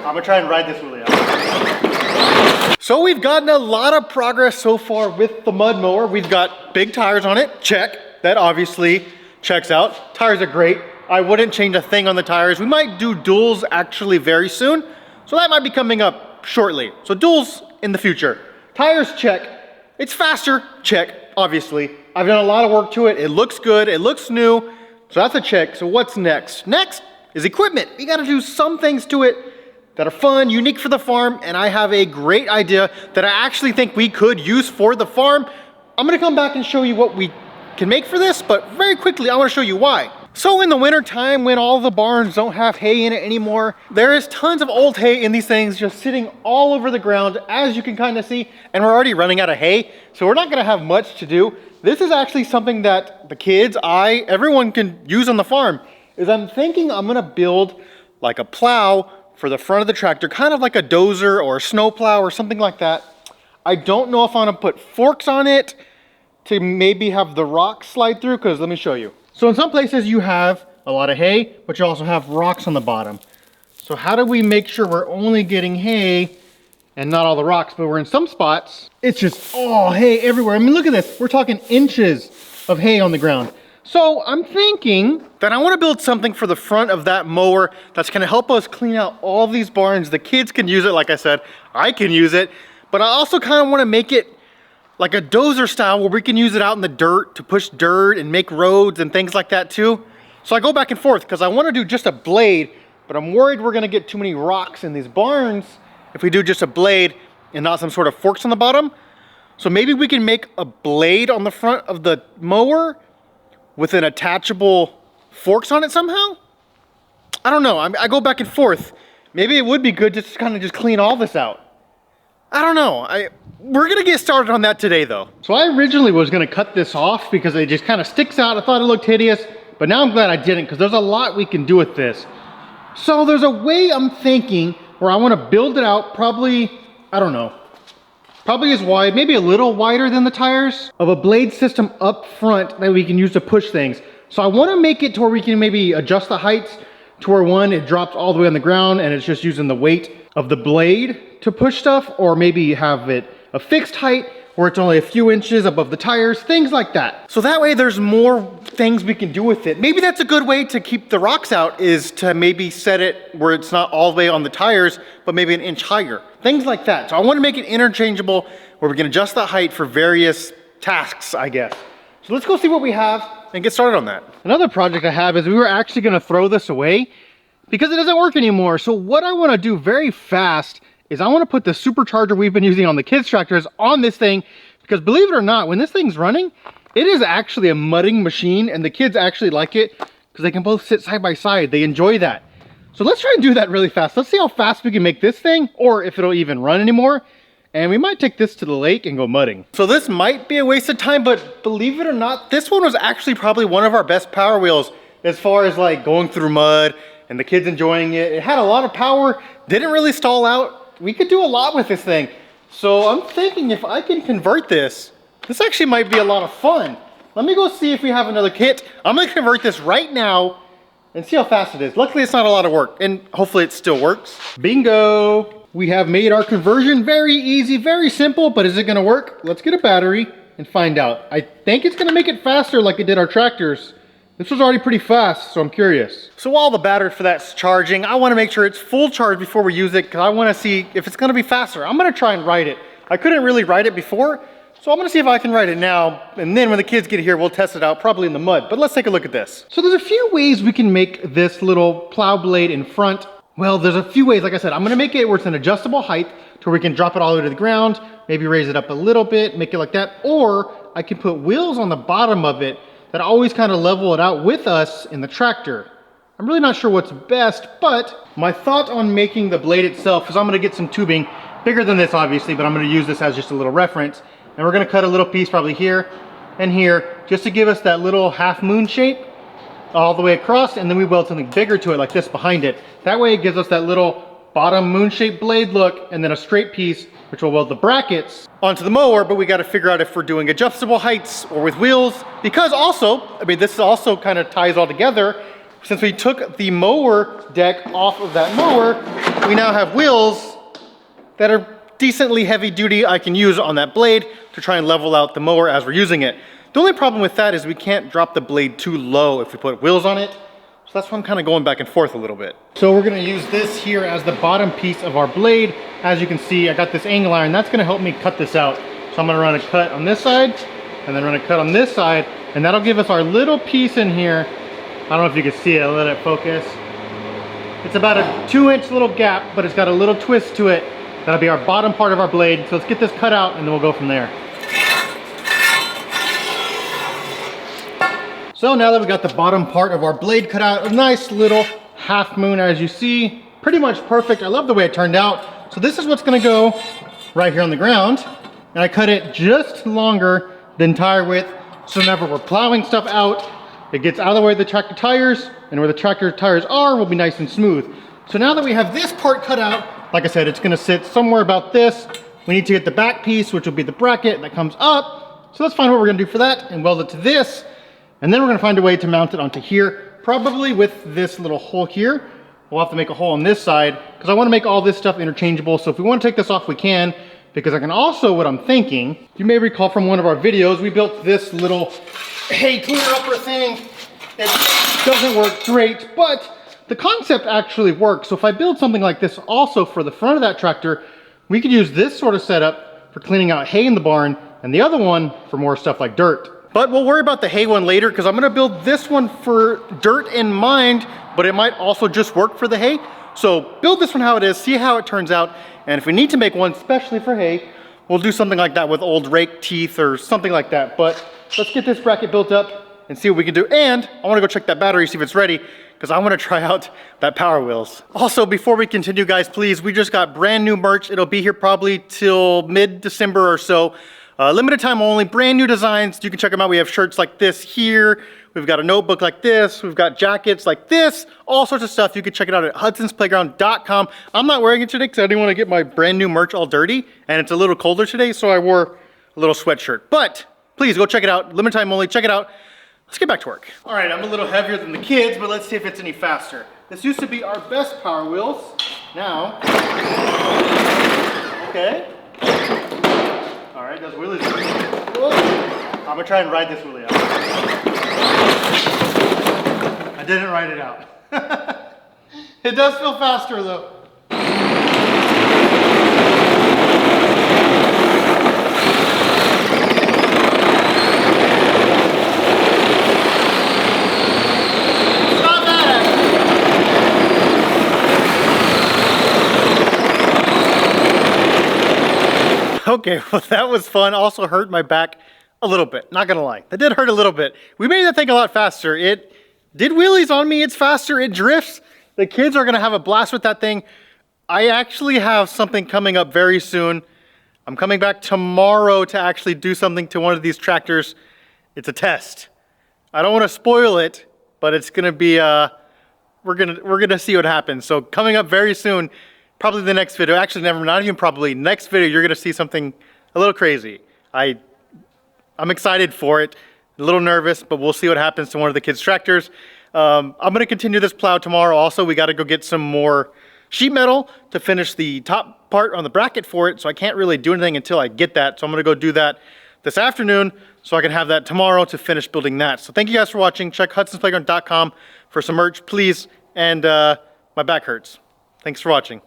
I'm gonna try and ride this wheelie out. So we've gotten a lot of progress so far with the mud mower. We've got big tires on it, check. That obviously checks out. Tires are great. I wouldn't change a thing on the tires. We might do duals actually very soon. So that might be coming up shortly. So duals in the future. Tires, check. It's faster, check, obviously. I've done a lot of work to it. It looks good, it looks new. So that's a check. So what's next? Next is equipment. We gotta do some things to it that are fun, unique for the farm, and I have a great idea that I actually think we could use for the farm. I'm gonna come back and show you what we can make for this, but very quickly, I wanna show you why. So in the winter time, when all the barns don't have hay in it anymore, there is tons of old hay in these things just sitting all over the ground, as you can kind of see, and we're already running out of hay, so we're not gonna have much to do. This is actually something that the kids, everyone can use on the farm, is I'm thinking I'm gonna build like a plow for the front of the tractor, kind of like a dozer or a snow plow or something like that. I don't know if I'm gonna put forks on it to maybe have the rocks slide through, because let me show you. So in some places you have a lot of hay, but you also have rocks on the bottom. So how do we make sure we're only getting hay and not all the rocks? But we're in some spots, it's just all hay everywhere. I mean, look at this. We're talking inches of hay on the ground. So I'm thinking that I want to build something for the front of that mower that's going to help us clean out all these barns. The kids can use it, like I said, I can use it, but I also kind of want to make it like a dozer style where we can use it out in the dirt to push dirt and make roads and things like that too. So I go back and forth because I want to do just a blade, but I'm worried we're going to get too many rocks in these barns if we do just a blade and not some sort of forks on the bottom. So maybe we can make a blade on the front of the mower with an attachable forks on it somehow. I don't know. I go back and forth. Maybe it would be good just to kind of just clean all this out. I don't know. We're gonna get started on that today though. So I originally was gonna cut this off because it just kind of sticks out. I thought it looked hideous, but now I'm glad I didn't because there's a lot we can do with this. So there's a way I'm thinking where I wanna build it out probably, I don't know, probably as wide, maybe a little wider than the tires, of a blade system up front that we can use to push things. So I wanna make it to where we can maybe adjust the heights to where one, it drops all the way on the ground and it's just using the weight of the blade to push stuff, or maybe have it a fixed height where it's only a few inches above the tires, things like that. So that way there's more things we can do with it. Maybe that's a good way to keep the rocks out, is to maybe set it where it's not all the way on the tires, but maybe an inch higher. Things like that. So I want to make it interchangeable where we can adjust the height for various tasks, I guess. So let's go see what we have and get started on that. Another project I have is we were actually gonna throw this away because it doesn't work anymore. So what I wanna do very fast is I wanna put the supercharger we've been using on the kids' tractors on this thing, because believe it or not, when this thing's running, it is actually a mudding machine, and the kids actually like it because they can both sit side by side. They enjoy that. So let's try and do that really fast. Let's see how fast we can make this thing, or if it'll even run anymore. And we might take this to the lake and go mudding. So this might be a waste of time, but believe it or not, this one was actually probably one of our best power wheels as far as like going through mud and the kids enjoying it. It had a lot of power, didn't really stall out. We could do a lot with this thing. So I'm thinking if I can convert this, this actually might be a lot of fun. Let me go see if we have another kit. I'm gonna convert this right now and see how fast it is. Luckily it's not a lot of work, and hopefully it still works. Bingo! We have made our conversion very easy, very simple, but is it gonna work? Let's get a battery and find out. I think it's gonna make it faster like it did our tractors. This was already pretty fast, so I'm curious. So while the battery for that's charging, I wanna make sure it's full charge before we use it, because I wanna see if it's gonna be faster. I'm gonna try and ride it. I couldn't really ride it before, so I'm gonna see if I can ride it now, and then when the kids get here, we'll test it out, probably in the mud. But let's take a look at this. So there's a few ways we can make this little plow blade in front. Well, there's a few ways. Like I said, I'm gonna make it where it's an adjustable height to where we can drop it all the way to the ground, maybe raise it up a little bit, make it like that, or I can put wheels on the bottom of it that always kind of level it out with us in the tractor. I'm really not sure what's best, but my thought on making the blade itself is I'm gonna get some tubing, bigger than this obviously, but I'm gonna use this as just a little reference, and we're gonna cut a little piece probably here and here, just to give us that little half moon shape all the way across, and then we weld something bigger to it like this behind it. That way it gives us that little bottom moon-shaped blade look, and then a straight piece, which will weld the brackets onto the mower, but we gotta figure out if we're doing adjustable heights or with wheels, because also, I mean, this also kind of ties all together. Since we took the mower deck off of that mower, we now have wheels that are decently heavy duty I can use on that blade to try and level out the mower as we're using it. The only problem with that is we can't drop the blade too low if we put wheels on it. So that's why I'm kind of going back and forth a little bit. So we're gonna use this here as the bottom piece of our blade. As you can see, I got this angle iron. That's gonna help me cut this out. So I'm gonna run a cut on this side and then run a cut on this side. And that'll give us our little piece in here. I don't know if you can see it, I'll let it focus. It's about a 2-inch little gap, but it's got a little twist to it. That'll be our bottom part of our blade. So let's get this cut out and then we'll go from there. So now that we got the bottom part of our blade cut out, a nice little half moon as you see, pretty much perfect. I love the way it turned out. So this is what's gonna go right here on the ground. And I cut it just longer than tire width. So whenever we're plowing stuff out, it gets out of the way of the tractor tires, and where the tractor tires are will be nice and smooth. So now that we have this part cut out, like I said, it's gonna sit somewhere about this. We need to get the back piece, which will be the bracket that comes up. So let's find what we're gonna do for that and weld it to this. And then we're gonna find a way to mount it onto here, probably with this little hole here. We'll have to make a hole on this side because I wanna make all this stuff interchangeable. So if we wanna take this off, we can, because I can also, what I'm thinking, you may recall from one of our videos, we built this little hay cleaner upper thing. It doesn't work great, but the concept actually works. So if I build something like this also for the front of that tractor, we could use this sort of setup for cleaning out hay in the barn and the other one for more stuff like dirt. But we'll worry about the hay one later because I'm gonna build this one for dirt in mind, but it might also just work for the hay. So build this one how it is, see how it turns out. And if we need to make one especially for hay, we'll do something like that with old rake teeth or something like that. But let's get this bracket built up and see what we can do. And I wanna go check that battery, see if it's ready, because I wanna try out that Power Wheels. Also, before we continue, guys, please, we just got brand new merch. It'll be here probably till mid-December or so. Limited time only, brand new designs. You can check them out. We have shirts like this here. We've got a notebook like this. We've got jackets like this, all sorts of stuff. You can check it out at hudsonsplayground.com. I'm not wearing it today because I didn't want to get my brand new merch all dirty, and it's a little colder today, so I wore a little sweatshirt. But please go check it out. Limited time only, check it out. Let's get back to work. All right, I'm a little heavier than the kids, but let's see if it's any faster. This used to be our best Power Wheels. Now, okay. All right, those wheelies. I'm gonna try and ride this wheelie out. I didn't ride it out. It does feel faster though. Okay, well that was fun. Also hurt my back a little bit, not gonna lie. That did hurt a little bit. We made that thing a lot faster. It did wheelies on me, it's faster, it drifts. The kids are gonna have a blast with that thing. I actually have something coming up very soon. I'm coming back tomorrow to actually do something to one of these tractors. It's a test. I don't wanna spoil it, but it's gonna be, we're gonna see what happens. So coming up very soon, probably the next video, actually never, not even probably, next video you're gonna see something a little crazy. I'm excited for it, a little nervous, but we'll see what happens to one of the kids' tractors. I'm gonna continue this plow tomorrow. Also, we gotta go get some more sheet metal to finish the top part on the bracket for it, so I can't really do anything until I get that. So I'm gonna go do that this afternoon so I can have that tomorrow to finish building that. So thank you guys for watching. Check Hudson'sPlayground.com for some merch, please. And my back hurts. Thanks for watching.